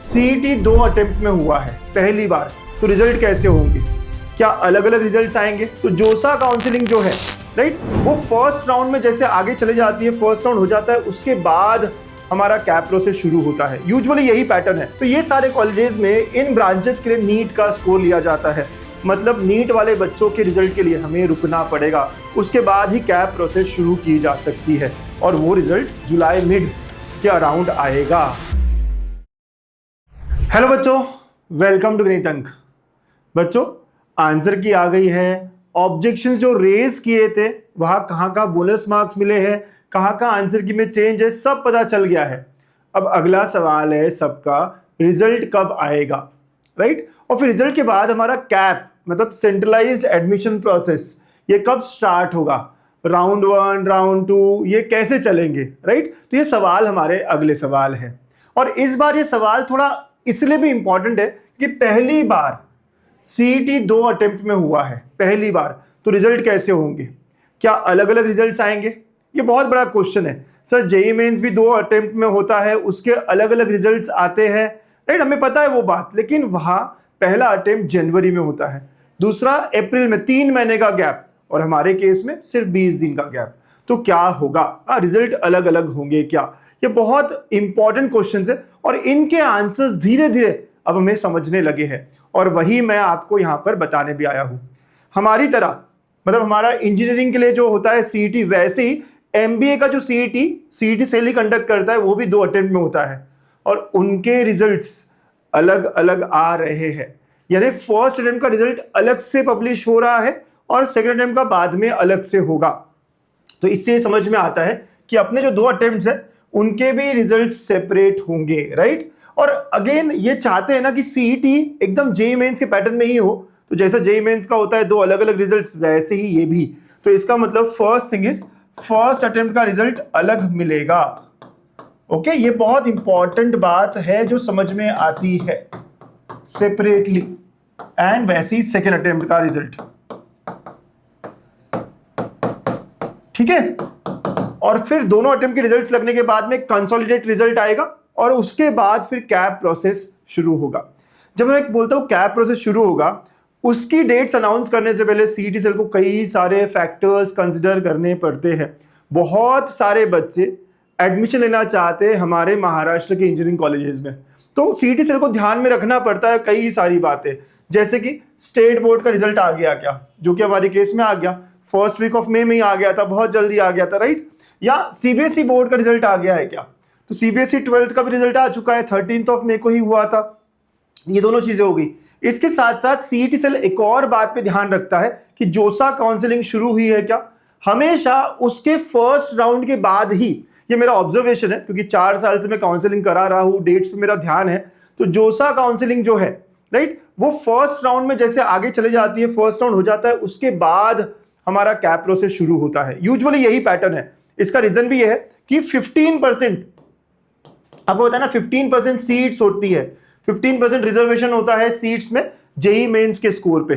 CET 2 attempt में हुआ है पहली बार, तो रिजल्ट कैसे होंगे? क्या अलग अलग रिजल्ट्स आएंगे? तो जोसा काउंसलिंग जो है राइट, वो फर्स्ट राउंड में जैसे आगे चले जाती है, फर्स्ट राउंड हो जाता है, उसके बाद हमारा कैप प्रोसेस शुरू होता है। यूजुअली यही पैटर्न है। तो ये सारे कॉलेजेस में इन ब्रांचेस के लिए नीट का स्कोर लिया जाता है, मतलब नीट वाले बच्चों के रिजल्ट के लिए हमें रुकना पड़ेगा, उसके बाद ही कैप प्रोसेस शुरू की जा सकती है और वो रिजल्ट जुलाई मिड के अराउंड आएगा। हेलो बच्चों, वेलकम टू गणित अंक। बच्चों, आंसर की आ गई है। ऑब्जेक्शंस जो रेज किए थे वहां कहाँ बोनस मार्क्स मिले हैं, कहाँ आंसर की में चेंज है, सब पता चल गया है। अब अगला सवाल है सबका, रिजल्ट कब आएगा, राइट? और फिर रिजल्ट के बाद हमारा कैप मतलब सेंट्रलाइज्ड एडमिशन प्रोसेस ये कब स्टार्ट होगा, राउंड 1 राउंड 2 ये कैसे चलेंगे, राइट? तो ये सवाल हमारे अगले सवाल है। और इस बार ये सवाल थोड़ा इसलिए भी इंपॉर्टेंट है कि पहली बार सीईटी 2 अटेम्प्ट में हुआ है पहली बार, तो रिजल्ट कैसे होंगे? क्या अलग अलग रिजल्ट्स आएंगे? ये बहुत बड़ा क्वेश्चन है। सर जेईई मेंस भी 2 अटेम्प्ट में होता है, उसके अलग अलग रिजल्ट्स आते हैं, राइट? हमें पता है वो बात, लेकिन वहां पहला अटेम्प्ट जनवरी में होता है, दूसरा अप्रैल में, 3 महीने का गैप, और हमारे केस में सिर्फ 20 दिन का गैप। तो क्या होगा? रिजल्ट अलग अलग होंगे क्या? ये बहुत इंपॉर्टेंट क्वेश्चन है और इनके आंसर्स धीरे धीरे अब हमें समझने लगे हैं, और वही मैं आपको यहाँ पर बताने भी आया हूं। हमारी तरह मतलब हमारा इंजीनियरिंग के लिए जो होता है सीईटी, वैसे ही एमबीए का जो सीईटी सेल ही कंडक्ट करता है, वो भी 2 अटेम्प्ट में होता है और उनके रिजल्ट्स अलग अलग आ रहे हैं। यानी फर्स्ट अटेम्प्ट का रिजल्ट अलग से पब्लिश हो रहा है और सेकंड अटेम्प्ट का बाद में अलग से होगा। तो इससे समझ में आता है कि अपने जो 2 अटेम्प्ट्स है उनके भी रिजल्ट सेपरेट होंगे, राइट? और अगेन ये चाहते हैं ना कि सीईटी एकदम जेईई मेंस के पैटर्न में ही हो, तो जैसा जेईई मेंस का होता है 2 अलग अलग रिजल्ट्स, वैसे ही ये भी। तो इसका मतलब first thing is first attempt का रिजल्ट अलग मिलेगा। ओके, ये बहुत इंपॉर्टेंट बात है जो समझ में आती है, सेपरेटली। एंड वैसे ही सेकेंड अटेम्प्ट का रिजल्ट, ठीक है? और फिर दोनों अटेम्प्ट के रिजल्ट्स लगने के बाद में कंसोलिडेट रिजल्ट आएगा और उसके बाद फिर कैप प्रोसेस शुरू होगा। जब मैं बोलता हूं कैप प्रोसेस शुरू होगा, उसकी डेट्स अनाउंस करने से पहले सीईटी सेल को कई सारे फैक्टर्स कंसिडर करने पड़ते हैं। बहुत सारे बच्चे एडमिशन लेना चाहते हैं हमारे महाराष्ट्र के इंजीनियरिंग कॉलेजेस में, तो सीईटी सेल को ध्यान में रखना पड़ता है कई सारी बातें, जैसे कि स्टेट बोर्ड का रिजल्ट आ गया क्या, जो कि हमारे केस में आ गया, फर्स्ट वीक ऑफ मई में ही आ गया था, बहुत जल्दी आ गया था, राइट? या सीबीएसई बोर्ड का रिजल्ट आ गया है क्या? तो सीबीएसई 12th का भी रिजल्ट आ चुका है, 13th ऑफ मई को ही हुआ था। ये दोनों चीजें हो गई। इसके साथ साथ सीईटी सेल एक और बात पे ध्यान रखता है कि जोसा काउंसलिंग शुरू हुई है क्या, हमेशा उसके फर्स्ट राउंड के बाद ही। ये मेरा ऑब्जर्वेशन है क्योंकि 4 साल से मैं काउंसलिंग करा रहा हूं, डेट्स पे मेरा ध्यान है। तो जोसा काउंसलिंग जो है राइट, वो फर्स्ट राउंड में जैसे आगे चले जाती है, फर्स्ट राउंड हो जाता है, उसके बाद हमारा कैप प्रोसेस शुरू होता है। यूजुअली यही पैटर्न है। इसका रीजन भी यह है कि 15% आपको पता है ना, 15% सीट्स होती है, 15% रिजर्वेशन होता है सीट्स में जेईई मेंस के स्कोर पे।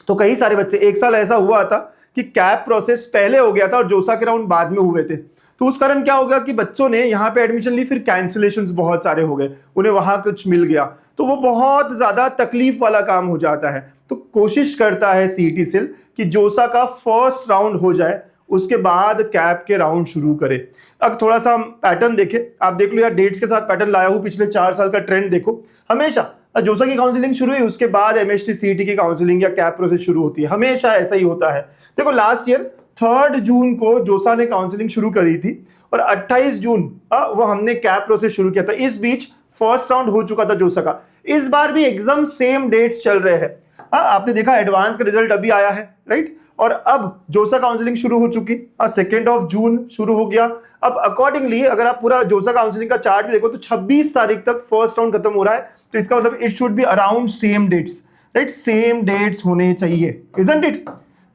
तो कई सारे बच्चे, एक साल ऐसा हुआ था कि कैप प्रोसेस पहले हो गया था और जोसा के राउंड बाद में हुए थे। तो उस कारण क्या हो गया कि बच्चों ने यहाँ पे एडमिशन ली, फिर कैंसिलेशंस बहुत सारे हो गए, उन्हें वहां कुछ मिल गया, तो वो बहुत ज्यादा तकलीफ वाला काम हो जाता है। तो कोशिश करता है सीईटी सेल कि जोसा का फर्स्ट राउंड हो जाए, उसके बाद कैप के राउंड शुरू करे। अब थोड़ा सा हम पैटर्न देखें, आप देख लो यार, डेट्स के साथ पैटर्न लाया हूं, पिछले 4 साल का ट्रेंड देखो। हमेशा जोसा की काउंसलिंग शुरू हुई, उसके बाद एमएसटी सीईटी की काउंसलिंग या कैप प्रोसेस शुरू होती है, हमेशा ऐसा ही होता है। देखो लास्ट ईयर 3 जून को जोसा ने काउंसलिंग शुरू करी थी और 28 जून वो हमने कैप प्रोसेस शुरू किया था। इस बीच फर्स्ट राउंड हो चुका था जोसा का। इस बार भी एग्जाम सेम डेट्स चल रहे हैं। आपने देखा एडवांस का रिजल्ट अभी आया है, राइट? और अब जोसा काउंसलिंग शुरू हो चुकी, 2 जून शुरू हो गया। अब अकॉर्डिंगली अगर आप पूरा जोसा काउंसलिंग का चार्ट भी देखो तो 26 तारीख तक फर्स्ट राउंड खत्म हो रहा है। तो इसका मतलब it should be around same dates, right? Same dates होने चाहिए, इजंट इट?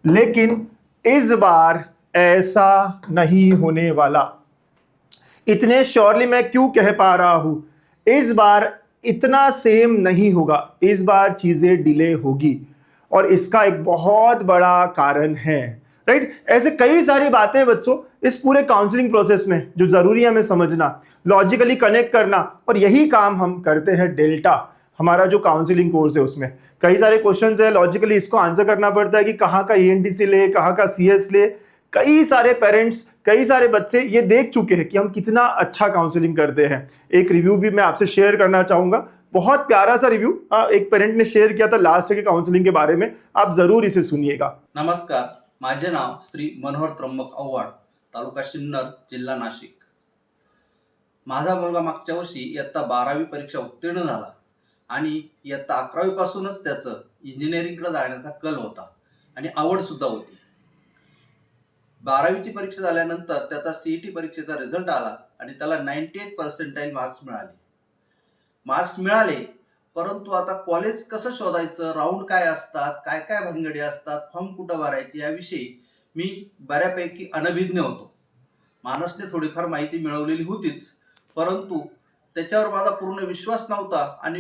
लेकिन इस बार ऐसा नहीं होने वाला। इतने श्योरली मैं क्यों कह पा रहा हूं? इस बार इतना सेम नहीं होगा, इस बार चीजें डिले होगी और इसका एक बहुत बड़ा कारण है। राइट। ऐसे कई सारी बातें बच्चों इस पूरे काउंसलिंग प्रोसेस में जो जरूरी है हमें समझना, लॉजिकली कनेक्ट करना, और यही काम हम करते हैं डेल्टा, हमारा जो काउंसलिंग कोर्स है उसमें कई सारे क्वेश्चंस है, लॉजिकली इसको आंसर करना पड़ता है कि कहाँ का ईएनटीसी ले, कहाँ का सीएस ले। कई सारे पेरेंट्स, कई सारे बच्चे ये देख चुके हैं कि हम कितना अच्छा काउंसलिंग करते हैं। एक रिव्यू भी मैं आपसे शेयर करना चाहूंगा, बहुत प्यारा सा रिव्यू एक पेरेंट ने शेयर किया था लास्ट के काउंसलिंग के बारे में, आप जरूर इसे सुनिएगा। नमस्कार, माझे नाव श्री मनोहर त्र्यंबक आव्हाड, तालुका सिन्नर, जिल्हा नाशिक। माझा मुलगा मागच्या वर्षी इयत्ता 12वी परीक्षा उत्तीर्ण झाला आणि इयत्ता 11वी पासूनच त्याचं इंजिनिअरिंगकडे जाण्याचा कल होता आणि आवड सुद्धा होती। 12वीची परीक्षा झाल्यानंतर त्याचा सीईटी परीक्षेचा रिझल्ट आला आणि त्याला 98% मार्क्स मिळाले। परंतु आता कॉलेज कसं शोधायचं, राऊंड काय असतात, काय काय भानगडी असतात, फॉर्म कुठं भरायचे याविषयी मी बऱ्यापैकी अनभिज्ञ होतो। मानसने थोडीफार माहिती मिळवलेली होतीच, परंतु त्याच्यावर माझा पूर्ण विश्वास नव्हता आणि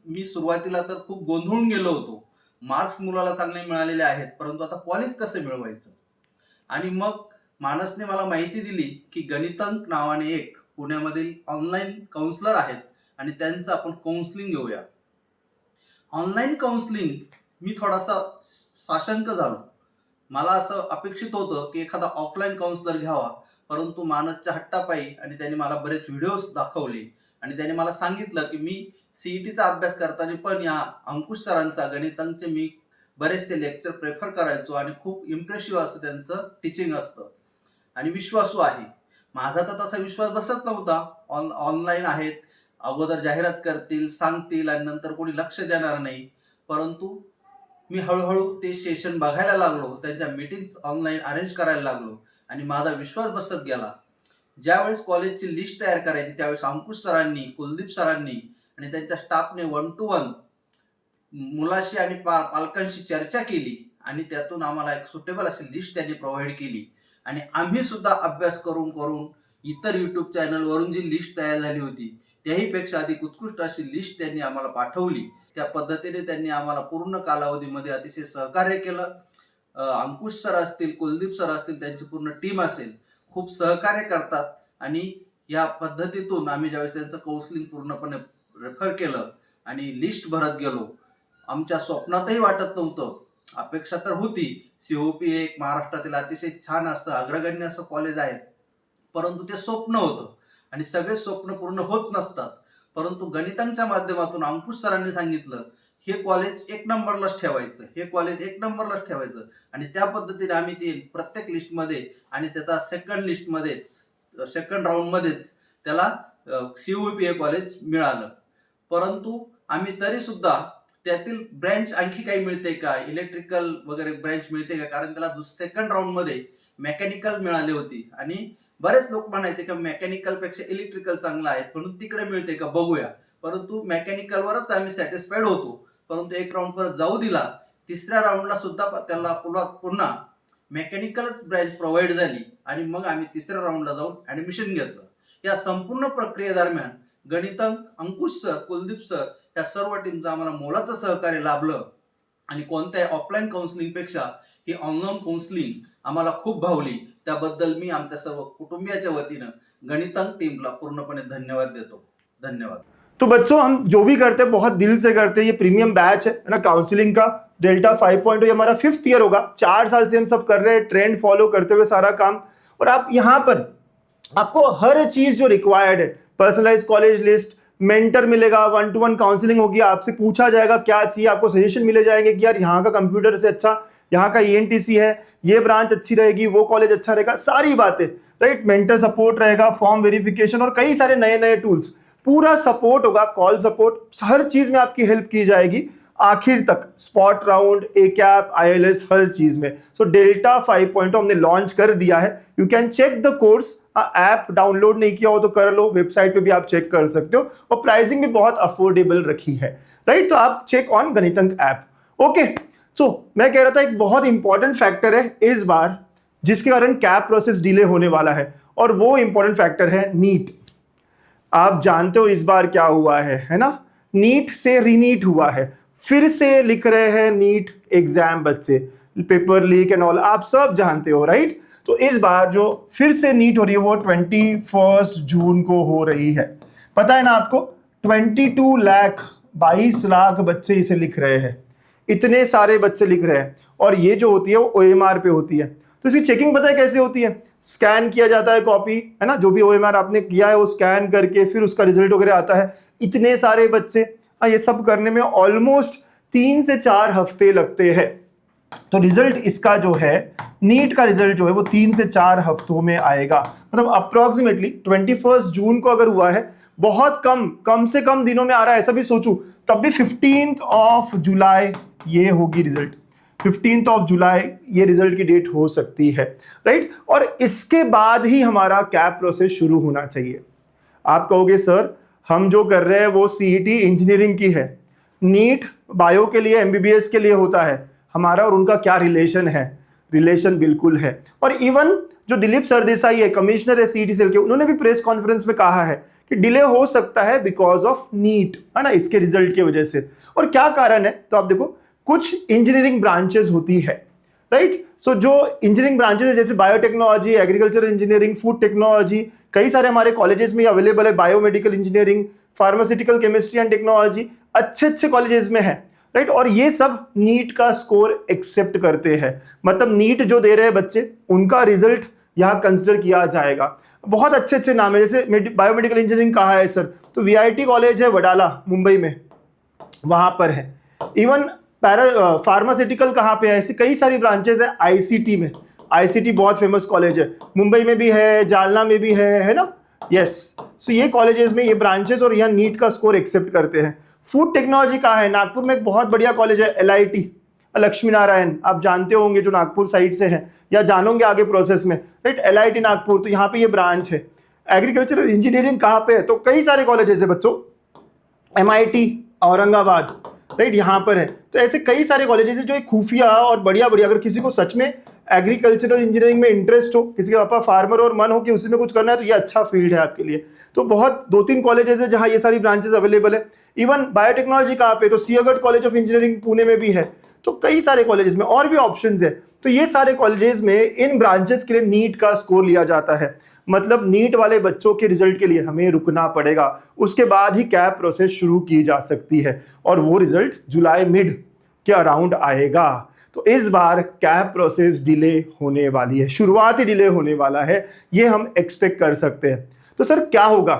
मी सुरुवातीला तर खूप गोंधळून गेलो होतो। मार्क्स मुलाला चांगले मिळालेले आहेत, परंतु आता कॉलेज कसं मिळवायचं। आणि मग मानसने मला माहिती दिली की गणितंक नावाने एक पुण्यामधील ऑनलाईन काउन्सलर आहेत आणि त्यांचं आपण काउन्सलिंग घेऊया। ऑनलाईन काउन्सलिंग मी थोडासा साशंक झालो। मला असं अपेक्षित होतं की एखादा ऑफलाईन काउन्सलर घ्यावा, परंतु मानसच्या हट्टापायी आणि त्यांनी मला बरेच व्हिडिओज दाखवले आणि त्यांनी मला सांगितलं की मी सीईटीचा अभ्यास करताना पण या अंकुश सरांचा गणितांचे मी बरेचसे लेक्चर प्रेफर करायचो आणि खूप इम्प्रेसिव्ह असं त्यांचं टीचिंग असतं आणि विश्वासू आहे। माझा तर तसा विश्वास बसत नव्हता। ऑनलाईन आहेत, अगोदर जाहिरात करतील, सांगतील आणि नंतर कोणी लक्ष देणार नाही। परंतु मी हळूहळू ते सेशन बघायला लागलो, त्यांच्या मीटिंग्स ऑनलाईन अरेंज करायला लागलो आणि माझा विश्वास बसत गेला। ज्यावेळेस कॉलेजची लिस्ट तयार करायची त्यावेळेस अंकुश सरांनी, कुलदीप सरांनी आणि त्यांच्या स्टाफने 1 to 1 मुलाशी आणि पालकांशी चर्चा केली आणि त्यातून आम्हाला एक सुटेबल अशी लिस्ट त्यांनी प्रोव्हाइड केली आणि आम्ही सुद्धा अभ्यास करून करून इतर युट्यूब चॅनलवरून जी लिस्ट तयार झाली होती त्याहीपेक्षा अधिक उत्कृष्ट अशी लिस्ट त्यांनी आम्हाला पाठवली। त्या पद्धतीने त्यांनी आम्हाला पूर्ण कालावधीमध्ये अतिशय सहकार्य केलं। अंकुश सर असतील, कुलदीप सर असतील, त्यांची पूर्ण टीम असेल, खूप सहकार्य करतात आणि या पद्धतीतून आम्ही ज्यावेळेस त्यांचं काउन्सिलिंग पूर्णपणे रेफर केलं आणि लिस्ट भरत गेलो, आमच्या स्वप्नातही वाटत नव्हतं, अपेक्षा तर होती, सीओपी एक महाराष्ट्रातील अतिशय छान असं अग्रगण्य असं कॉलेज आहे, परंतु ते स्वप्न होतं आणि सगळे स्वप्न पूर्ण होत नसतात। परंतु गणितांच्या माध्यमातून अंकुश सरांनी सांगितलं हे कॉलेज 1 नंबरलाच ठेवायचं, हे कॉलेज 1 नंबरलाच ठेवायचं आणि त्या पद्धतीने आम्ही ते प्रत्येक लिस्टमध्ये आणि त्याचा सेकंड राऊंडमध्येच त्याला सीओपी हे कॉलेज मिळालं। परंतु आम्ही तरी सुद्धा त्यातील ब्रँच आणखी काही मिळते का, इलेक्ट्रिकल वगैरे ब्रँच मिळते का, कारण त्याला सेकंड राऊंड मध्ये मेकॅनिकल मिळाली होती आणि बरेच लोक म्हणायचे की मेकॅनिकल पेक्षा इलेक्ट्रिकल चांगलं आहे, म्हणून तिकडे मिळते का बघूया। परंतु मेकॅनिकलवरच आम्ही सॅटिस्फाईड होतो, परंतु एक राऊंड परत जाऊ दिला। तिसऱ्या राऊंडला सुद्धा त्याला पुन्हा मेकॅनिकलच ब्रँच प्रोव्हाइड झाली आणि मग आम्ही तिसऱ्या राऊंडला जाऊन ऍडमिशन घेतलं। या संपूर्ण प्रक्रियेदरम्यान गणितांक, अंकुश सर, कुलदीप सर या सर्व टीमचं आम्हाला मोलाचं सहकार्य लाभलं आणि कोणत्याही ऑफलाईन काउन्सिलिंग पेक्षा ही ऑनलाईन काउन्सिलिंग आम्हाला खूप भावली। त्याबद्दल मी आमच्या सर्व कुटुंबियाच्या वतीनं गणितांक टीमला पूर्णपणे धन्यवाद देतो। धन्यवाद। तो बच्चों हम जो भी करते हैं बहुत दिल से करते हैं। ये प्रीमियम बैच है ना काउंसलिंग का, डेल्टा 5.0, ये हमारा 5th ईयर होगा। 4 साल से हम सब कर रहे हैं, ट्रेंड फॉलो करते हुए सारा काम। और आप यहाँ पर आपको हर चीज जो रिक्वायर्ड है, पर्सनलाइज कॉलेज लिस्ट, मेंटर मिलेगा, 1 to 1 काउंसलिंग होगी, आपसे पूछा जाएगा क्या चाहिए, आपको सजेशन मिले जाएंगे कि यार यहाँ का कंप्यूटर से अच्छा यहाँ का ईएनटीसी है, ये ब्रांच अच्छी रहेगी, वो कॉलेज अच्छा रहेगा, सारी बातें, राइट। मेंटर सपोर्ट रहेगा, फॉर्म वेरिफिकेशन और कई सारे नए नए टूल्स, पूरा सपोर्ट होगा, कॉल सपोर्ट, हर चीज में आपकी हेल्प की जाएगी आखिर तक, spot round, A cap, ILS, हर चीज में। सो डेल्टा 5.0 हमने लॉन्च कर दिया है। You can check the course, app download नहीं किया हो तो कर लो, वेबसाइट पे भी आप चेक कर सकते हो और प्राइसिंग भी बहुत अफोर्डेबल रखी है, राइट। तो आप चेक ऑन गणितंक ऐप। ओके, सो मैं कह रहा था एक बहुत इंपॉर्टेंट फैक्टर है इस बार जिसके कारण कैप प्रोसेस डिले होने वाला है, और वो इंपॉर्टेंट फैक्टर है नीट। आप जानते हो इस बार क्या हुआ है ना, नीट से रीनीट हुआ है, फिर से लिख रहे हैं नीट एग्जाम बच्चे। पेपर लीक एंड ऑल, आप सब जानते हो, राइट। तो इस बार जो फिर से नीट हो रही है वो 21 जून को हो रही है। पता है ना आपको, 22 लाख बच्चे इसे लिख रहे हैं, इतने सारे बच्चे लिख रहे हैं। और ये जो होती है वो OMR पे होती है। तो इसकी चेकिंग पता है कैसे होती है? स्कैन किया जाता है कॉपी, है ना, जो भी OMR आपने किया है वो स्कैन करके फिर उसका रिजल्ट वगैरह आता है। इतने सारे बच्चे, ये सब करने में ऑलमोस्ट 3 से 4 हफ्ते लगते हैं। तो रिजल्ट इसका जो है, नीट का रिजल्ट जो है वो 3 से 4 हफ्तों में आएगा। मतलब अप्रोक्सीमेटली 21 जून को अगर हुआ है, बहुत कम से कम दिनों में आ रहा है ऐसा भी सोचूं, तब भी 15 जुलाई ये होगी रिजल्ट। 15 जुलाई ये रिजल्ट की डेट हो सकती है, राइट। और इसके बाद ही हमारा कैप प्रोसेस शुरू होना चाहिए। आप कहोगे सर हम जो कर रहे हैं वो CET इंजीनियरिंग की है, नीट बायो के लिए, MBBS के लिए होता है, हमारा और उनका क्या रिलेशन है? रिलेशन बिल्कुल है। और इवन जो दिलीप सरदेसाई है, कमिश्नर है CET सेल के, उन्होंने भी प्रेस कॉन्फ्रेंस में कहा है कि डिले हो सकता है बिकॉज ऑफ नीट, है ना, इसके रिजल्ट की वजह से। और क्या कारण है? तो आप देखो, कुछ इंजीनियरिंग ब्रांचेस होती है, राइट। सो जो इंजीनियरिंग ब्रांचेस है जैसे biotechnology, agriculture engineering, food technology, कई सारे हमारे कॉलेजेस में अवेलेबल है। Biomedical engineering, pharmaceutical chemistry and technology, अच्छे कॉलेजेस में है, राइट। और ये सब नीट का स्कोर एक्सेप्ट करते हैं। मतलब नीट जो दे रहे हैं बच्चे, उनका रिजल्ट यहाँ कंसिडर किया जाएगा। बहुत अच्छे नाम है, जैसे बायोमेडिकल इंजीनियरिंग कहाँ है सर? तो VIT कॉलेज है वडाला मुंबई में, वहां पर है। इवन फार्मास्यूटिकल कहाँ पे है? ऐसी कई सारी ब्रांचेस है ICT में। ICT बहुत फेमस कॉलेज है, मुंबई में भी है, जालना में भी है ना, यस। सो ये कॉलेजेस में ये ब्रांचेस और यहाँ नीट का स्कोर एक्सेप्ट करते हैं। फूड टेक्नोलॉजी कहाँ है? नागपुर में एक बहुत बढ़िया कॉलेज है LIT, लक्ष्मी नारायण, आप जानते होंगे जो नागपुर साइड से है या जानोगे आगे प्रोसेस में, राइट। LIT नागपुर, तो यहाँ पे ये ब्रांच है। एग्रीकल्चरल इंजीनियरिंग कहाँ पे है? तो कई सारे कॉलेजेस है बच्चों, MIT औरंगाबाद, राइट, यहाँ पर है। तो ऐसे कई सारे कॉलेजेस है जो एक खुफिया और बढ़िया, अगर किसी को सच में एग्रीकल्चरल इंजीनियरिंग में इंटरेस्ट हो, किसी के पापा फार्मर और मन हो कि उसी में कुछ करना है, तो ये अच्छा फील्ड है आपके लिए। तो बहुत 2-3 कॉलेजेस है जहाँ ये सारी ब्रांचेस अवेलेबल है। इवन बायोटेक्नोलॉजी कहाँ पे? तो Sinhagad college of engineering Pune में भी है। तो कई सारे कॉलेजेस में और भी ऑप्शंस है। तो ये सारे कॉलेजेस में इन ब्रांचेस के लिए नीट का स्कोर लिया जाता है। मतलब नीट वाले बच्चों के रिजल्ट के लिए हमें रुकना पड़ेगा, उसके बाद ही कैप प्रोसेस शुरू की जा सकती है। और वो रिजल्ट जुलाई मिड के अराउंड आएगा। तो इस बार कैप प्रोसेस डिले होने वाली है, शुरुआत ही डिले होने वाला है, ये हम एक्सपेक्ट कर सकते हैं। तो सर क्या होगा?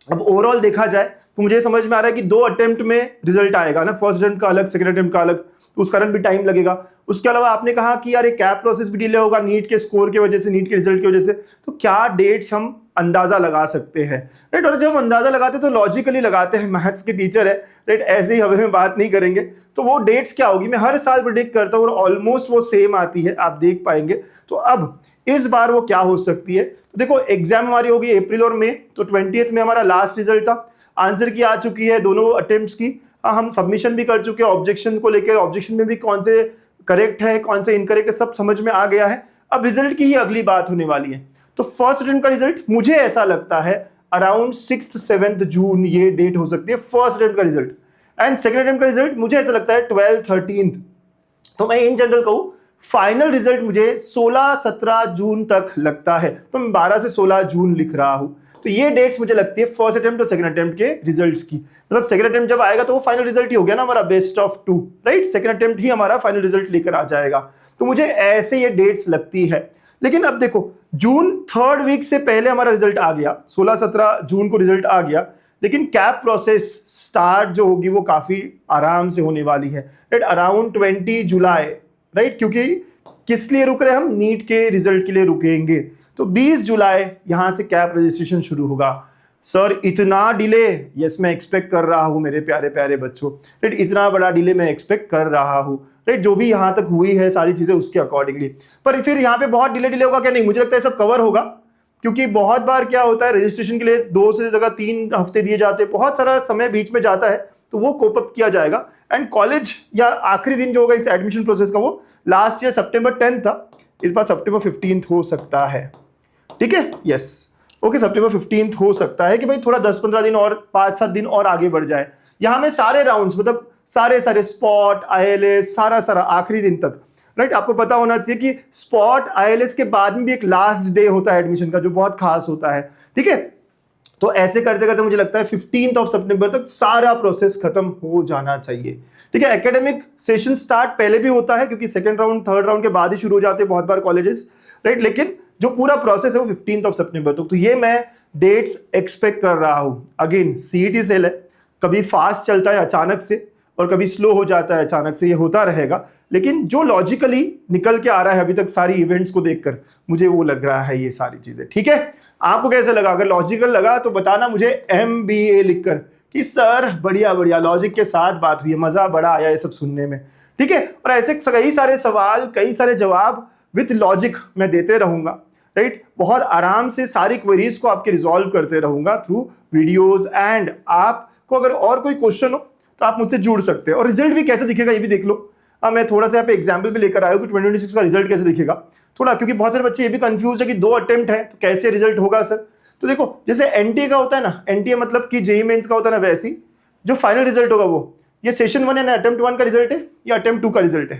अब ओवरऑल देखा जाए तो मुझे समझ में आ रहा है कि 2 अटेम्प्ट में रिजल्ट आएगा ना, फर्स्ट अटेम्प्ट का अलग, सेकंड अटेम्प्ट का अलग, तो उस कारण भी टाइम लगेगा। उसके अलावा आपने कहा कि यार ये कैप प्रोसेस भी डिले होगा नीट के स्कोर की वजह से, नीट के रिजल्ट की वजह से। तो क्या डेट्स हम अंदाजा लगा सकते हैं, राइट। और जब अंदाजा लगाते हैं तो लॉजिकली लगाते हैं, मैथ्स के टीचर है, राइट, ऐसे ही हवे में बात नहीं करेंगे। तो वो डेट्स क्या होगी, मैं हर साल प्रेडिक्ट करता हूँ और ऑलमोस्ट वो सेम आती है, आप देख पाएंगे। तो अब इस बार वो क्या हो सकती है? तो देखो, एग्जाम हमारी होगी अप्रैल और मई, तो 20 में हमारा लास्ट रिजल्ट था, आंसर की आ चुकी है दोनों अटेम्प्ट्स की, हम सबमिशन भी कर चुके हैं ऑब्जेक्शन को लेकर, ऑब्जेक्शन में भी कौन से करेक्ट है कौन से इनकरेक्ट है सब समझ में आ गया है। अब रिजल्ट की ही अगली बात होने वाली है। तो फर्स्ट अटेम्प्ट का रिजल्ट मुझे ऐसा लगता है अराउंड 6-7 जून ये डेट हो सकती है फर्स्ट अटेम्प्ट का रिजल्ट। एंड सेकंड अटेम्प्ट का रिजल्ट मुझे ऐसा लगता है 12-13। तो मैं इन जनरल कहूं फाइनल रिजल्ट मुझे 16-17 जून तक लगता है, तो मैं 12 से 16 जून लिख रहा हूं। तो ये डेट्स मुझे लगती है फर्स्ट अटेम्प्ट और सेकंड अटेम्प्ट के रिजल्ट्स की। मतलब सेकंड अटेम्प्ट जब आएगा तो वो फाइनल रिजल्ट ही हो गया ना हमारा, best of 2, right. Second attempt ही हमारा फाइनल रिजल्ट लेकर आ जाएगा। तो मुझे ऐसे ये डेट्स लगती है। लेकिन अब देखो, जून 3rd वीक से पहले हमारा रिजल्ट आ गया, 16-17 जून को रिजल्ट आ गया, लेकिन कैप प्रोसेस स्टार्ट जो होगी वो काफी आराम से होने वाली है, राइट, अराउंड 20 जुलाई, राइट। क्योंकि किस लिए रुक रहे हैं हम? नीट के रिजल्ट के लिए रुकेंगे। तो 20 जुलाई यहां से कैप रजिस्ट्रेशन शुरू होगा। सर इतना डिले? यस, मैं एक्सपेक्ट कर रहा हूं मेरे प्यारे प्यारे बच्चों, राइट, इतना बड़ा डिले मैं एक्सपेक्ट कर रहा हूं, राइट, जो भी यहां तक हुई है सारी चीजें उसके अकॉर्डिंगली। पर फिर यहाँ पे बहुत डिले होगा क्या? नहीं, मुझे लगता है सब कवर होगा, क्योंकि बहुत बार क्या होता है रजिस्ट्रेशन के लिए 2 से जगह 3 हफ्ते दिए जाते हैं, बहुत सारा समय बीच में जाता है, तो वो कोप अप किया जाएगा। एंड कॉलेज या आखिरी दिन जो होगा इस एडमिशन प्रोसेस का वो लास्ट ईयर सितंबर 10 था, इस बार सितंबर 15 हो सकता है, ठीक है, यस, ओके, सितंबर 15 हो सकता है कि भाई थोड़ा 10-15 दिन और 5-7 दिन और आगे बढ़ जाए। यहाँ में सारे राउंड्स, मतलब सारे स्पॉट ILS सारा आखिरी दिन तक, राइट। आपको पता होना चाहिए कि स्पॉट ILS के बाद में भी एक लास्ट डे होता है एडमिशन का, जो बहुत खास होता है, ठीक है। तो ऐसे करते करते मुझे लगता है 15 सितंबर तक सारा प्रोसेस खत्म हो जाना चाहिए, ठीक है। एकेडमिक सेशन स्टार्ट पहले भी होता है क्योंकि सेकंड राउंड थर्ड राउंड के बाद ही शुरू हो जाते हैं बहुत बार कॉलेजेस, राइट। लेकिन जो पूरा प्रोसेस है वो 15 सितंबर तक। तो ये मैं डेट्स एक्सपेक्ट कर रहा हूं। अगेन CET सेल है, कभी फास्ट चलता है अचानक से और कभी स्लो हो जाता है अचानक से, ये होता रहेगा। लेकिन जो लॉजिकली निकल के आ रहा है अभी तक सारी इवेंट्स को देखकर, मुझे वो लग रहा है ये सारी चीजें, ठीक है। आपको कैसे लगा? अगर लॉजिकल लगा तो बताना मुझे MBA लिखकर कि सर बढ़िया बढ़िया लॉजिक के साथ बात हुई है, मजा बड़ा आया ये सब सुनने में, ठीक है। और ऐसे कई सारे सवाल, कई सारे जवाब विथ लॉजिक मैं देते रहूंगा, राइट। बहुत आराम से सारी क्वेरीज को आपके रिजॉल्व करते रहूंगा थ्रू वीडियोस। एंड आपको अगर और कोई क्वेश्चन हो तो आप मुझसे जुड़ सकते हैं। और रिजल्ट भी कैसे दिखेगा ये भी देख लो। मैं थोड़ा सा यहाँ पे एग्जाम्पल भी लेकर आया हूँ कि 2026 का रिजल्ट कैसे दिखेगा थोड़ा, क्योंकि बहुत सारे बच्चे ये भी कंफ्यूज है कि 2 अटेम्प्ट है तो कैसे रिजल्ट होगा सर। तो देखो जैसे NTA का होता है ना, NTA मतलब कि JEE मेंस का होता है ना, वैसे ही जो फाइनल रिजल्ट होगा वो ये सेशन 1 है ना, अटेम्प्ट 1 का रिजल्ट है या अटेम्प्ट 2 का रिजल्ट है,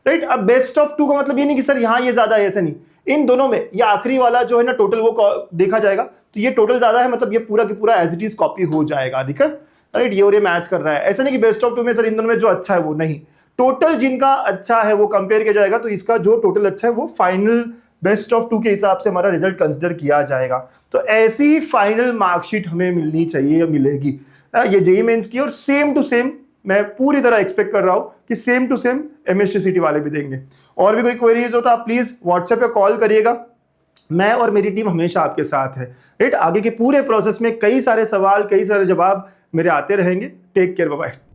राइट। अब बेस्ट ऑफ 2 का मतलब ये नहीं कि सर यहाँ ये ज्यादा है, ऐसा नहीं। इन दोनों में ये आखिरी वाला जो है ना टोटल वो देखा जाएगा, तो ये टोटल ज्यादा है मतलब ये पूरा की पूरा एज इट इज कॉपी हो जाएगा, ठीक है, राइट। ये और ये मैच कर रहा है, ऐसा नहीं कि बेस्ट ऑफ 2 में सर इन दोनों में जो अच्छा है वो नहीं, टोटल जिनका अच्छा है वो कंपेयर किया जाएगा। तो इसका जो टोटल अच्छा है वो फाइनल बेस्ट ऑफ 2 के हिसाब से हमारा रिजल्ट कंसिडर किया जाएगा। तो ऐसी फाइनल मार्कशीट हमें मिलनी चाहिए या मिलेगी ये JEE मेंस की। और सेम टू सेम मैं पूरी तरह एक्सपेक्ट कर रहा हूं कि सेम टू सेम MSc वाले भी देंगे। और भी कोई क्वेरीज हो तो आप प्लीज व्हाट्सएप पे कॉल करिएगा, मैं और मेरी टीम हमेशा आपके साथ है, राइट। आगे के पूरे प्रोसेस में कई सारे सवाल, कई सारे जवाब मेरे आते रहेंगे। Take care, bye bye.